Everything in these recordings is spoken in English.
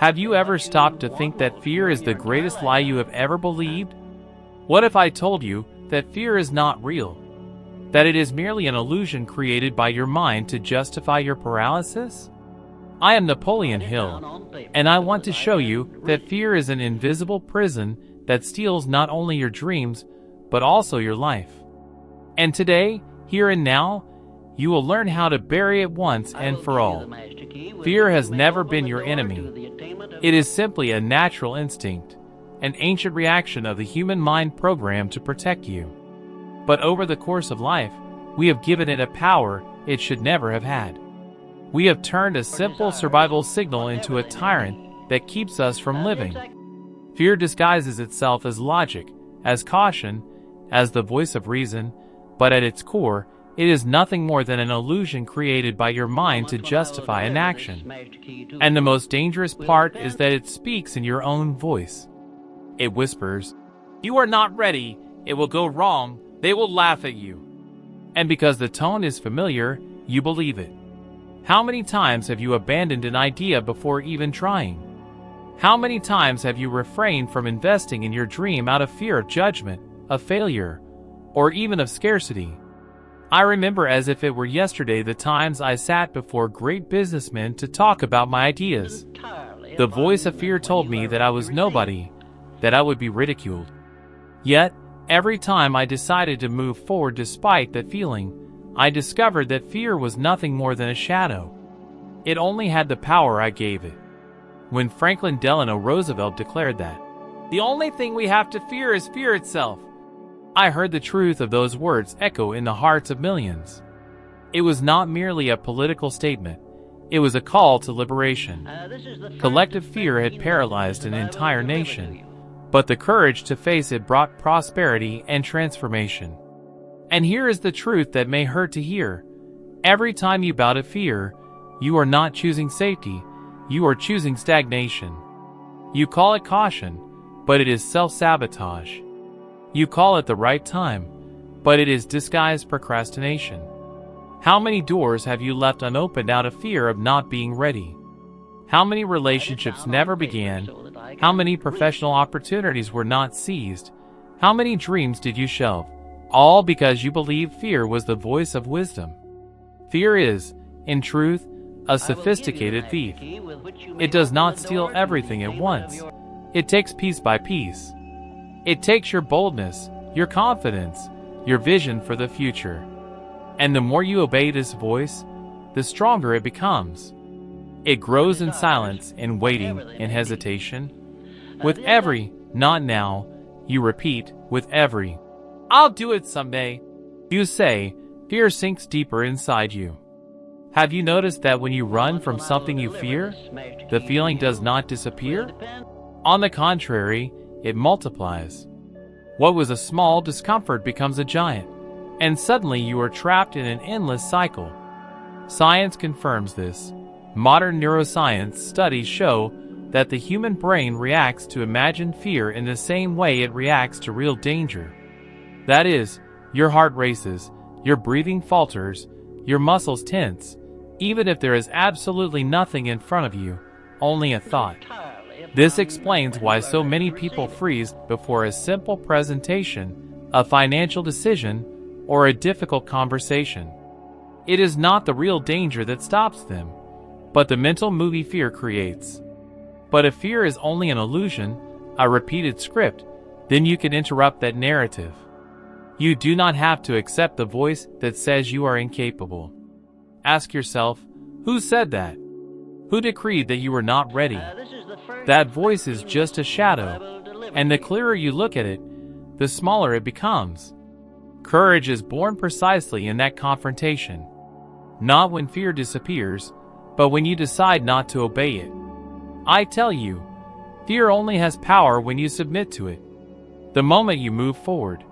Have you ever stopped to think that fear is the greatest lie you have ever believed? What if I told you that fear is not real? That it is merely an illusion created by your mind to justify your paralysis? I am Napoleon Hill, and I want to show you that fear is an invisible prison that steals not only your dreams, but also your life. And today, here and now, you will learn how to bury it once and for all. Fear has never been your enemy. It is simply a natural instinct, an ancient reaction of the human mind programmed to protect you. But over the course of life, we have given it a power it should never have had. We have turned a simple survival signal into a tyrant that keeps us from living. Fear disguises itself as logic, as caution, as the voice of reason, but at its core, it is nothing more than an illusion created by your mind to justify an action. And the most dangerous part is that it speaks in your own voice. It whispers, "You are not ready, it will go wrong, they will laugh at you." And because the tone is familiar, you believe it. How many times have you abandoned an idea before even trying? How many times have you refrained from investing in your dream out of fear of judgment, of failure, or even of scarcity? I remember as if it were yesterday the times I sat before great businessmen to talk about my ideas. The voice of fear told me that I was nobody, that I would be ridiculed. Yet, every time I decided to move forward despite that feeling, I discovered that fear was nothing more than a shadow. It only had the power I gave it. When Franklin Delano Roosevelt declared that, "The only thing we have to fear is fear itself," I heard the truth of those words echo in the hearts of millions. It was not merely a political statement, it was a call to liberation. Collective fear had paralyzed an entire nation, but the courage to face it brought prosperity and transformation. And here is the truth that may hurt to hear. Every time you bow to fear, you are not choosing safety, you are choosing stagnation. You call it caution, but it is self-sabotage. You call it the right time, but it is disguised procrastination. How many doors have you left unopened out of fear of not being ready? How many relationships never began? How many professional opportunities were not seized? How many dreams did you shelve? All because you believed fear was the voice of wisdom. Fear is, in truth, a sophisticated thief. It does not steal everything at once. It takes piece by piece. It takes your boldness, your confidence, your vision for the future. And the more you obey this voice, the stronger it becomes. It grows in silence, in waiting, in hesitation. With every, "not now," you repeat, with every, "I'll do it someday," you say, fear sinks deeper inside you. Have you noticed that when you run from something you fear, the feeling does not disappear? On the contrary, it multiplies. What was a small discomfort becomes a giant, and suddenly you are trapped in an endless cycle. Science confirms this. Modern neuroscience studies show that the human brain reacts to imagined fear in the same way it reacts to real danger. That is, your heart races, your breathing falters, your muscles tense, even if there is absolutely nothing in front of you, only a thought. This explains why so many people freeze before a simple presentation, a financial decision, or a difficult conversation. It is not the real danger that stops them, but the mental movie fear creates. But if fear is only an illusion, a repeated script, then you can interrupt that narrative. You do not have to accept the voice that says you are incapable. Ask yourself, who said that? Who decreed that you were not ready? That voice is just a shadow, and the clearer you look at it, the smaller it becomes. Courage is born precisely in that confrontation. Not when fear disappears, but when you decide not to obey it. I tell you, fear only has power when you submit to it. The moment you move forward,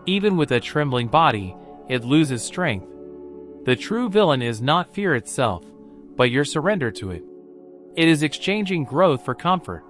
even with a trembling body, it loses strength. The true villain is not fear itself, but your surrender to it. It is exchanging growth for comfort,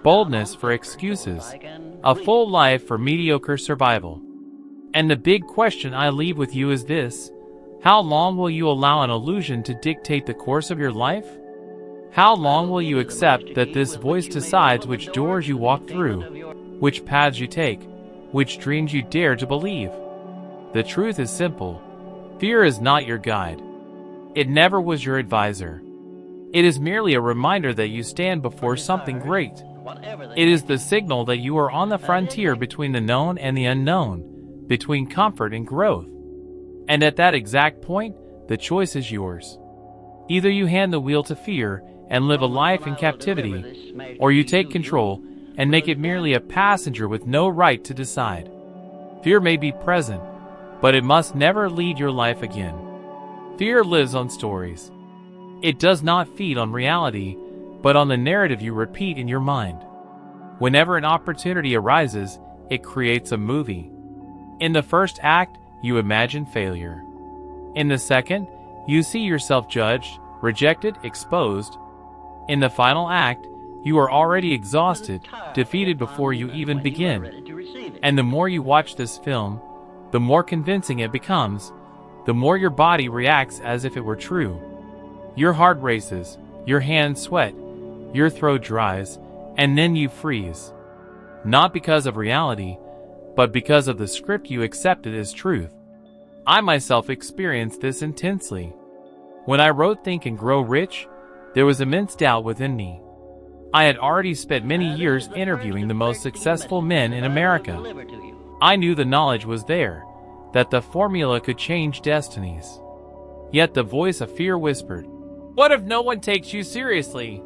boldness for excuses, a full life for mediocre survival. And the big question I leave with you is this: how long will you allow an illusion to dictate the course of your life? How long will you accept that this voice decides which doors you walk through, which paths you take, which dreams you dare to believe? The truth is simple. Fear is not your guide. It never was your advisor. It is merely a reminder that you stand before something great. It is the signal that you are on the frontier between the known and the unknown, between comfort and growth. And at that exact point, the choice is yours. Either you hand the wheel to fear and live a life in captivity, or you take control and make it merely a passenger with no right to decide. Fear may be present, but it must never lead your life again. Fear lives on stories. It does not feed on reality, but on the narrative you repeat in your mind. Whenever an opportunity arises, it creates a movie. In the first act, you imagine failure. In the second, you see yourself judged, rejected, exposed. In the final act, you are already exhausted, defeated before you even begin. And the more you watch this film, the more convincing it becomes, the more your body reacts as if it were true. Your heart races, your hands sweat, your throat dries, and then you freeze. Not because of reality, but because of the script you accepted as truth. I myself experienced this intensely. When I wrote Think and Grow Rich, there was immense doubt within me. I had already spent many years interviewing the most successful men in America. I knew the knowledge was there, that the formula could change destinies. Yet the voice of fear whispered, "What if no one takes you seriously?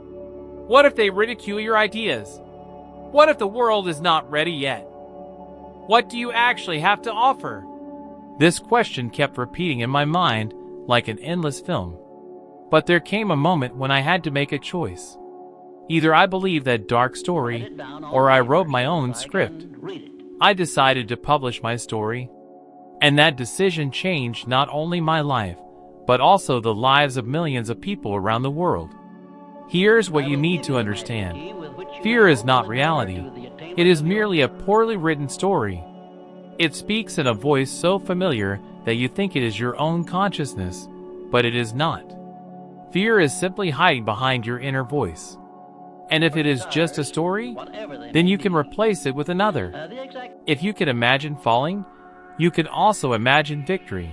What if they ridicule your ideas? What if the world is not ready yet? What do you actually have to offer?" This question kept repeating in my mind like an endless film. But there came a moment when I had to make a choice. Either I believed that dark story, or I wrote my own script. I decided to publish my story. And that decision changed not only my life, but also the lives of millions of people around the world. Here's what you need to understand. Fear is not reality. It is merely a poorly written story. It speaks in a voice so familiar that you think it is your own consciousness, but it is not. Fear is simply hiding behind your inner voice. And if it is just a story, then you can replace it with another. If you can imagine falling, you can also imagine victory.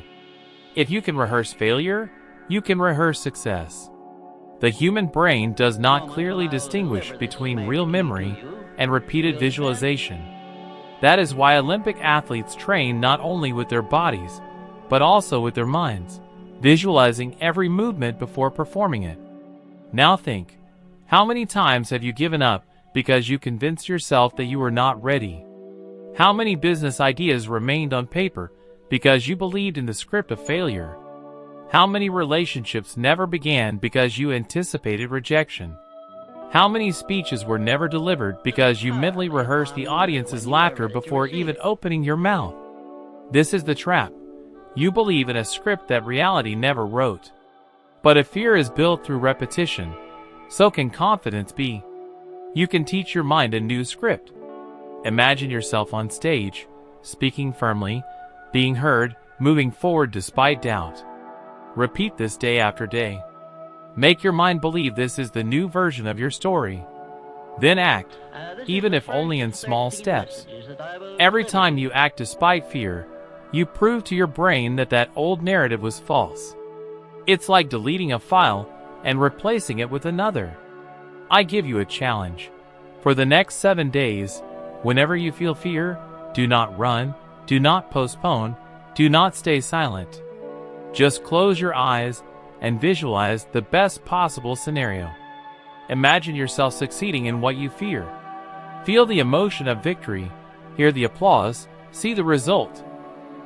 If you can rehearse failure, you can rehearse success. The human brain does not clearly distinguish between real memory and repeated visualization. That is why Olympic athletes train not only with their bodies, but also with their minds, visualizing every movement before performing it. Now think, how many times have you given up because you convinced yourself that you were not ready? How many business ideas remained on paper because you believed in the script of failure? How many relationships never began because you anticipated rejection? How many speeches were never delivered because you mentally rehearsed the audience's laughter before even opening your mouth? This is the trap. You believe in a script that reality never wrote. But if fear is built through repetition, so can confidence be. You can teach your mind a new script. Imagine yourself on stage, speaking firmly, being heard, moving forward despite doubt. Repeat this day after day. Make your mind believe this is the new version of your story. Then act, even if only in small steps. Every time you act despite fear, you prove to your brain that that old narrative was false. It's like deleting a file and replacing it with another. I give you a challenge. For the next 7 days, whenever you feel fear, do not run, do not postpone, do not stay silent. Just close your eyes and visualize the best possible scenario. Imagine yourself succeeding in what you fear. Feel the emotion of victory, hear the applause, see the result.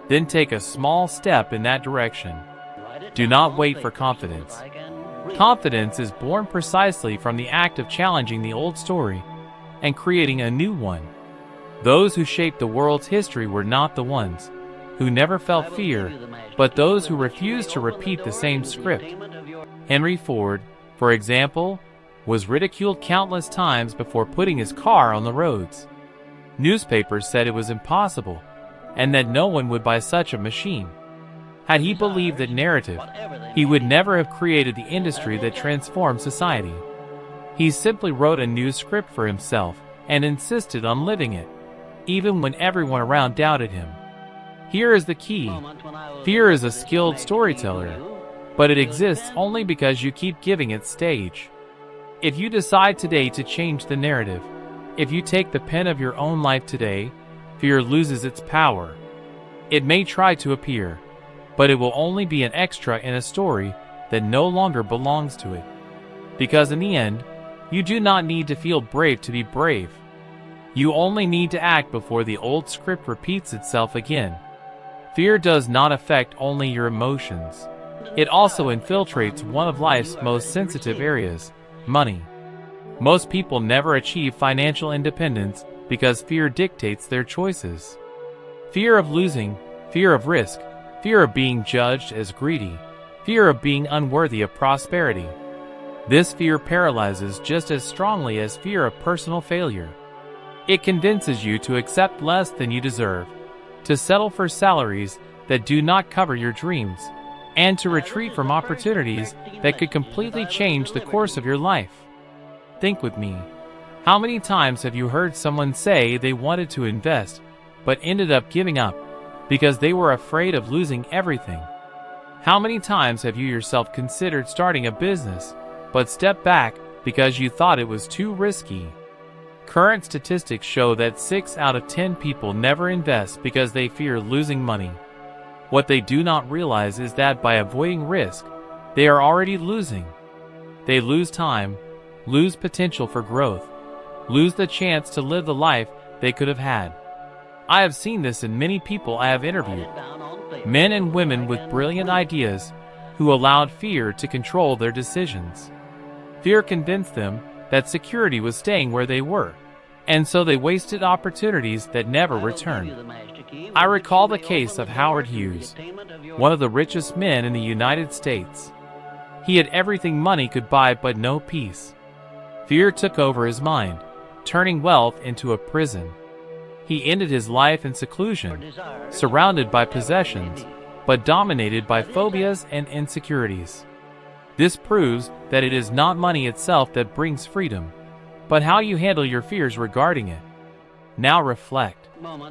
Then take a small step in that direction. Do not wait for confidence. Confidence is born precisely from the act of challenging the old story and creating a new one. Those who shaped the world's history were not the ones who never felt fear, but those who refused to repeat the same script. Henry Ford, for example, was ridiculed countless times before putting his car on the roads. Newspapers said it was impossible, and that no one would buy such a machine. Had he believed that narrative, he would never have created the industry that transformed society. He simply wrote a new script for himself and insisted on living it, even when everyone around doubted him. Here is the key. Fear is a skilled storyteller, but it exists only because you keep giving it stage. If you decide today to change the narrative, if you take the pen of your own life today, fear loses its power. It may try to appear, but it will only be an extra in a story that no longer belongs to it. Because in the end, you do not need to feel brave to be brave. You only need to act before the old script repeats itself again. Fear does not affect only your emotions. It also infiltrates one of life's most sensitive areas, money. Most people never achieve financial independence because fear dictates their choices. Fear of losing, fear of risk, fear of being judged as greedy, fear of being unworthy of prosperity. This fear paralyzes just as strongly as fear of personal failure. It convinces you to accept less than you deserve, to settle for salaries that do not cover your dreams, and to retreat from opportunities that could completely change the course of your life. Think with me. How many times have you heard someone say they wanted to invest, but ended up giving up because they were afraid of losing everything? How many times have you yourself considered starting a business, but stepped back because you thought it was too risky? Current statistics show that 6 out of 10 people never invest because they fear losing money. What they do not realize is that by avoiding risk, they are already losing. They lose time, lose potential for growth, lose the chance to live the life they could have had. I have seen this in many people I have interviewed. Men and women with brilliant ideas who allowed fear to control their decisions. Fear convinced them that security was staying where they were, and so they wasted opportunities that never returned. I recall the case of Howard Hughes, one of the richest men in the United States. He had everything money could buy but no peace. Fear took over his mind, turning wealth into a prison. He ended his life in seclusion, surrounded by possessions, but dominated by phobias and insecurities. This proves that it is not money itself that brings freedom, but how you handle your fears regarding it. Now reflect.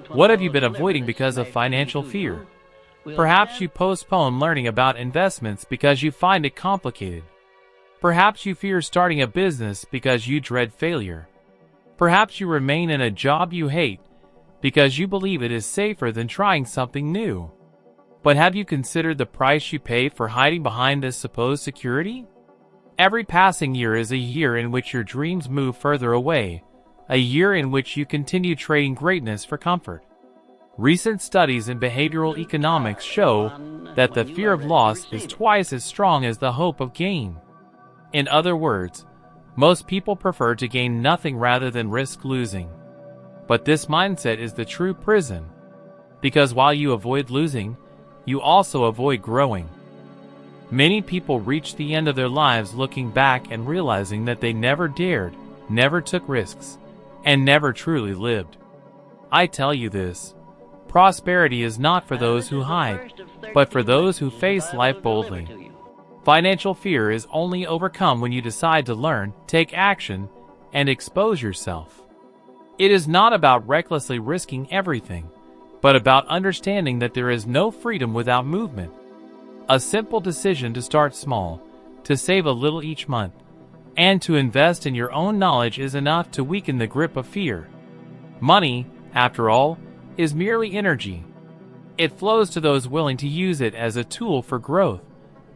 What have you been avoiding because of financial fear? Perhaps you postpone learning about investments because you find it complicated. Perhaps you fear starting a business because you dread failure. Perhaps you remain in a job you hate because you believe it is safer than trying something new. But have you considered the price you pay for hiding behind this supposed security? Every passing year is a year in which your dreams move further away, a year in which you continue trading greatness for comfort. Recent studies in behavioral economics show that the fear of loss is twice as strong as the hope of gain. In other words, most people prefer to gain nothing rather than risk losing. But this mindset is the true prison, because while you avoid losing, you also avoid growing. Many people reach the end of their lives looking back and realizing that they never dared, never took risks, and never truly lived. I tell you this, prosperity is not for those who hide, but for those who face life boldly. Financial fear is only overcome when you decide to learn, take action, and expose yourself. It is not about recklessly risking everything, but about understanding that there is no freedom without movement. A simple decision to start small, to save a little each month, and to invest in your own knowledge is enough to weaken the grip of fear. Money, after all, is merely energy. It flows to those willing to use it as a tool for growth,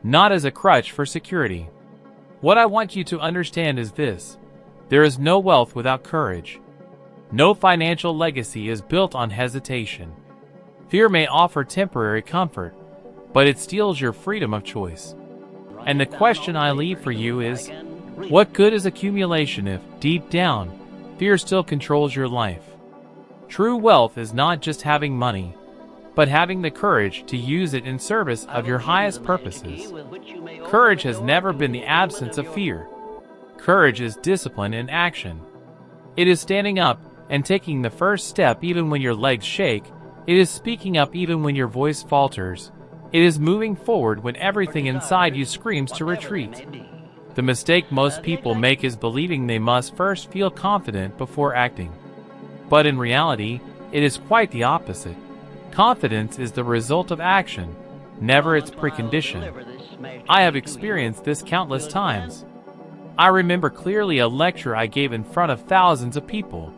not as a crutch for security. What I want you to understand is this: there is no wealth without courage. No financial legacy is built on hesitation. Fear may offer temporary comfort, but it steals your freedom of choice. And the question I leave for you is, what good is accumulation if, deep down, fear still controls your life? True wealth is not just having money, but having the courage to use it in service of your highest purposes. Courage has never been the absence of fear. Courage is discipline in action. It is standing up and taking the first step even when your legs shake. It is speaking up even when your voice falters. It is moving forward when everything inside you screams to retreat. The mistake most people make is believing they must first feel confident before acting. But in reality, it is quite the opposite. Confidence is the result of action, never its precondition. I have experienced this countless times. I remember clearly a lecture I gave in front of thousands of people.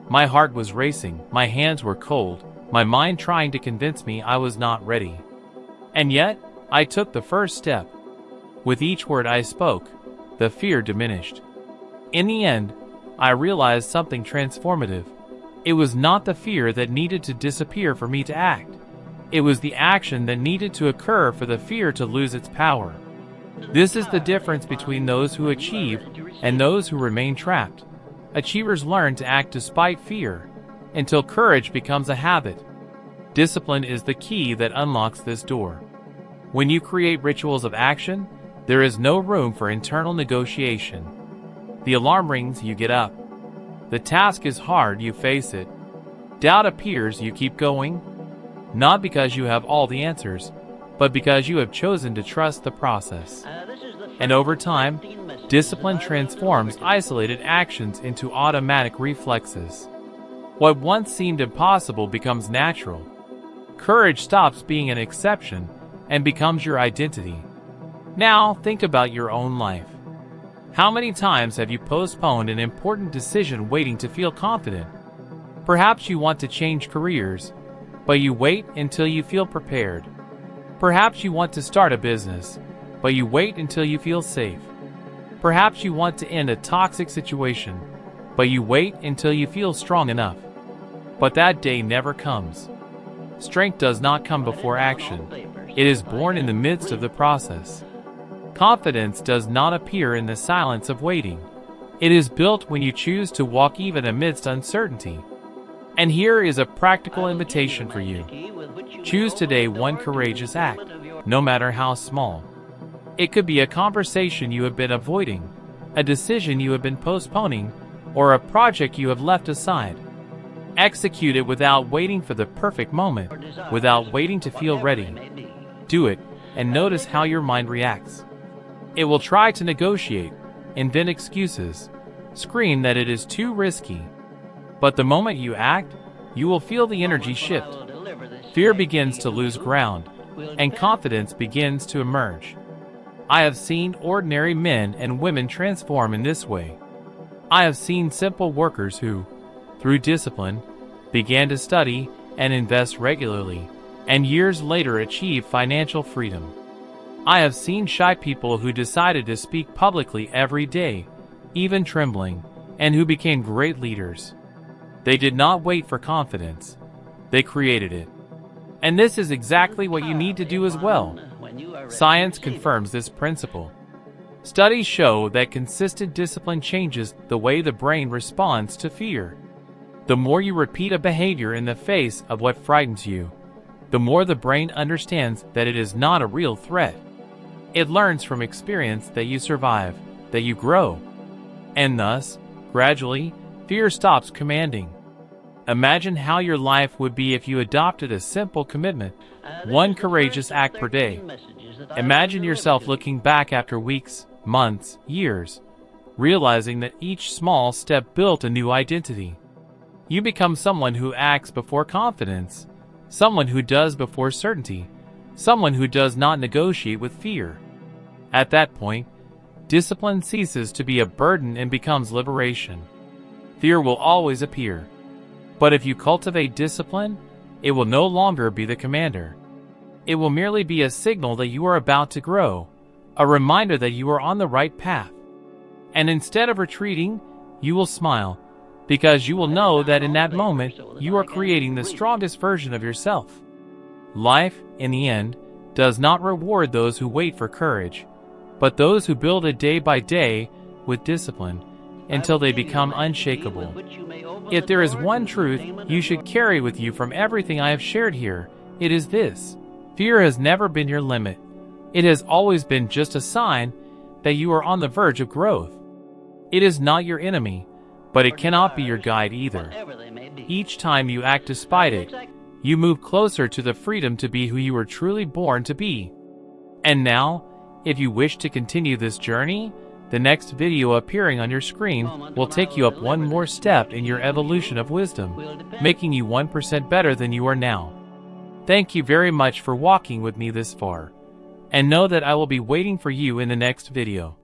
My heart was racing, my hands were cold, my mind trying to convince me I was not ready. And yet, I took the first step. With each word I spoke, the fear diminished. In the end, I realized something transformative. It was not the fear that needed to disappear for me to act. It was the action that needed to occur for the fear to lose its power. This is the difference between those who achieve and those who remain trapped. Achievers learn to act despite fear, until courage becomes a habit. Discipline is the key that unlocks this door. When you create rituals of action, there is no room for internal negotiation. The alarm rings, you get up. The task is hard, you face it. Doubt appears, you keep going. Not because you have all the answers, but because you have chosen to trust the process. And over time, discipline transforms isolated actions into automatic reflexes. What once seemed impossible becomes natural. Courage stops being an exception and becomes your identity. Now, think about your own life. How many times have you postponed an important decision waiting to feel confident? Perhaps you want to change careers, but you wait until you feel prepared. Perhaps you want to start a business, but you wait until you feel safe. Perhaps you want to end a toxic situation, but you wait until you feel strong enough. But that day never comes. Strength does not come before action. It is born in the midst of the process. Confidence does not appear in the silence of waiting. It is built when you choose to walk even amidst uncertainty. And here is a practical invitation for you. Choose today one courageous act, no matter how small. It could be a conversation you have been avoiding, a decision you have been postponing, or a project you have left aside. Execute it without waiting for the perfect moment, without waiting to feel ready. Do it, and notice how your mind reacts. It will try to negotiate, invent excuses, scream that it is too risky. But the moment you act, you will feel the energy shift. Fear begins to lose ground, and confidence begins to emerge. I have seen ordinary men and women transform in this way. I have seen simple workers who, through discipline, began to study and invest regularly, and years later achieve financial freedom. I have seen shy people who decided to speak publicly every day, even trembling, and who became great leaders. They did not wait for confidence. They created it. And this is exactly what you need to do as well. Science confirms this principle. Studies show that consistent discipline changes the way the brain responds to fear. The more you repeat a behavior in the face of what frightens you, the more the brain understands that it is not a real threat. It learns from experience that you survive, that you grow. And thus, gradually, fear stops commanding. Imagine how your life would be if you adopted a simple commitment, one courageous act per day. Imagine yourself looking back after weeks, months, years, realizing that each small step built a new identity. You become someone who acts before confidence, someone who does before certainty, someone who does not negotiate with fear. At that point, discipline ceases to be a burden and becomes liberation. Fear will always appear. But if you cultivate discipline, it will no longer be the commander. It will merely be a signal that you are about to grow, a reminder that you are on the right path. And instead of retreating, you will smile, because you will know that in that moment, you are creating the strongest version of yourself. Life, in the end, does not reward those who wait for courage, but those who build it day by day with discipline until they become unshakable. If there is one truth you should carry with you from everything I have shared here, it is this: fear has never been your limit. It has always been just a sign that you are on the verge of growth. It is not your enemy, but it cannot be your guide either. Each time you act despite it, you move closer to the freedom to be who you were truly born to be. And now, if you wish to continue this journey, The next video appearing on your screen will take you up one more step in your evolution of wisdom, making you 1% better than you are now. Thank you very much for walking with me this far, and know that I will be waiting for you in the next video.